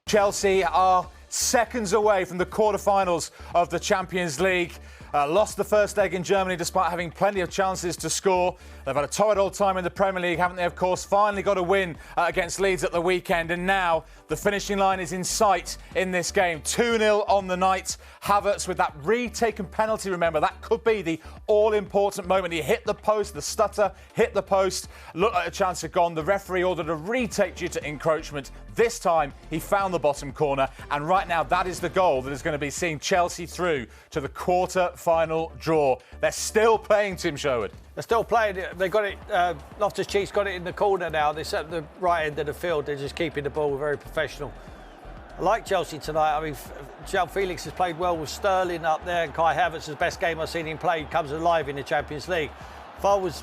Chelsea are seconds away from the quarter-finals of the Champions League. Lost the first leg in Germany despite having plenty of chances to score. They've had a torrid old time in the Premier League, haven't they, of course? Finally got a win against Leeds at the weekend, and now the finishing line is in sight in this game. 2-0 on the night. Havertz with that retaken penalty, remember, that could be the all-important moment. He hit the post, the stutter, hit the post, looked like a chance had gone. The referee ordered a retake due to encroachment. This time, he found the bottom corner, and right now, that is the goal that is going to be seeing Chelsea through to the quarter-final draw. They're still playing, Tim Sherwood. They're still playing it. They got it. Loftus-Cheek's got it in the corner now. They're at the right end of the field. They're just keeping the ball very professional. I like Chelsea tonight. I mean, João Felix has played well with Sterling up there, and Kai Havertz is the best game I've seen him play. He comes alive in the Champions League. If I was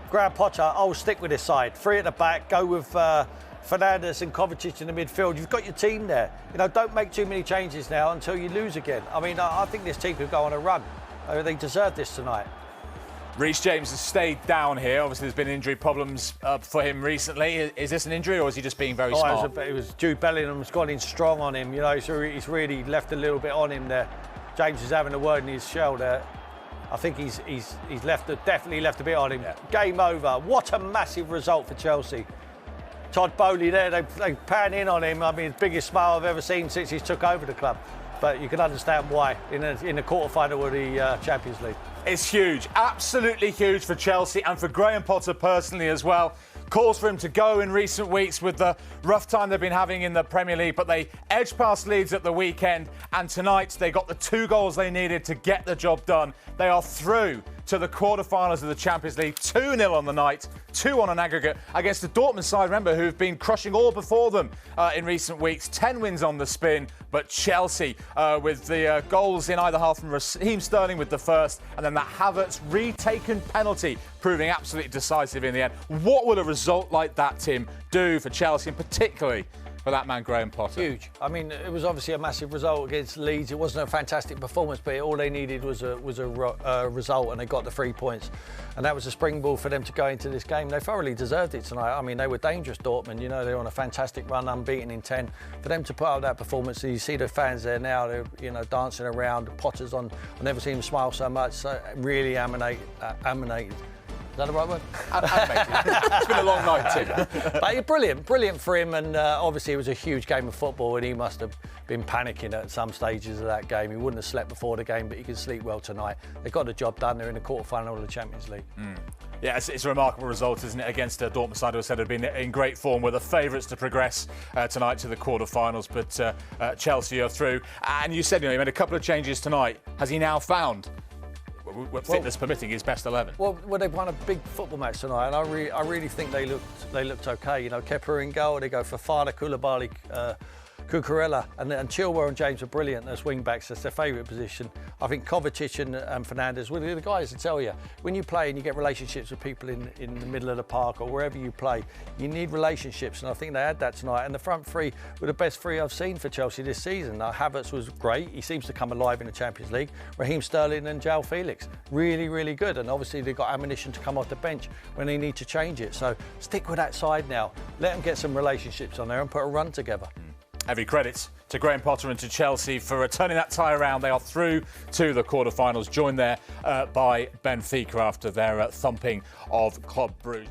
Graham Potter, I would stick with this side. Three at the back, go with Fernandes and Kovacic in the midfield. You've got your team there. You know, don't make too many changes now until you lose again. I mean, I think this team could go on a run. They deserve this tonight. Reece James has stayed down here. Obviously, there's been injury problems for him recently. Is this an injury, or is he just being very smart? It was Jude Bellingham has gone in strong on him. You know, he's really left a little bit on him there. James is having a word in his shell there. I think he's definitely left a bit on him. Yeah. Game over. What a massive result for Chelsea. Todd Boehly there, they pan in on him. I mean, the biggest smile I've ever seen since he's took over the club. But you can understand why in the quarter-final of the Champions League. It's huge, absolutely huge for Chelsea and for Graham Potter personally as well. Calls for him to go in recent weeks with the rough time they've been having in the Premier League, but they edged past Leeds at the weekend, and tonight they got the 2 goals they needed to get the job done. They are through to the quarter-finals of the Champions League. 2-0 on the night, 2 on an aggregate against the Dortmund side, remember, who've been crushing all before them in recent weeks. 10 wins on the spin, but Chelsea with the goals in either half from Raheem Sterling with the first, and then that Havertz retaken penalty proving absolutely decisive in the end. What will a result like that, Tim, do for Chelsea, and particularly for that man, Graham Potter? Huge. I mean, it was obviously a massive result against Leeds. It wasn't a fantastic performance, but all they needed was a result, and they got the 3 points. And that was a springboard for them to go into this game. They thoroughly deserved it tonight. I mean, they were dangerous, Dortmund. You know, they were on a fantastic run, unbeaten in 10. For them to put out that performance, and you see the fans there now, they're, you know, dancing around. Potter's on. I've never seen him smile so much. So really animated. Is that the right word? It's been a long night, Tim. But brilliant for him, and obviously it was a huge game of football, and he must have been panicking at some stages of that game. He wouldn't have slept before the game, but he can sleep well tonight. They got the job done. They're in the quarter-final of the Champions League. Yeah, it's a remarkable result, isn't it, against Dortmund side, who I said had been in great form, were the favourites to progress tonight to the quarter-finals, but Chelsea are through. And you said, you know, he made a couple of changes tonight. Has he now found, fitness permitting, his best 11? Well, they've won a big football match tonight, and I really think they looked okay. You know, Kepa in goal. They go for Fada, Koulibaly, Cucurella, and Chilwell and James are brilliant as wing-backs. That's their favourite position. I think Kovacic and Fernandes, well, the guys to tell you, when you play and you get relationships with people in the middle of the park or wherever you play, you need relationships, and I think they had that tonight. And the front three were the best three I've seen for Chelsea this season. Havertz was great. He seems to come alive in the Champions League. Raheem Sterling and João Felix, really good. And obviously they've got ammunition to come off the bench when they need to change it. So stick with that side now. Let them get some relationships on there and put a run together. Every credit to Graham Potter and to Chelsea for turning that tie around. They are through to the quarter-finals, joined there by Benfica after their thumping of Club Brugge.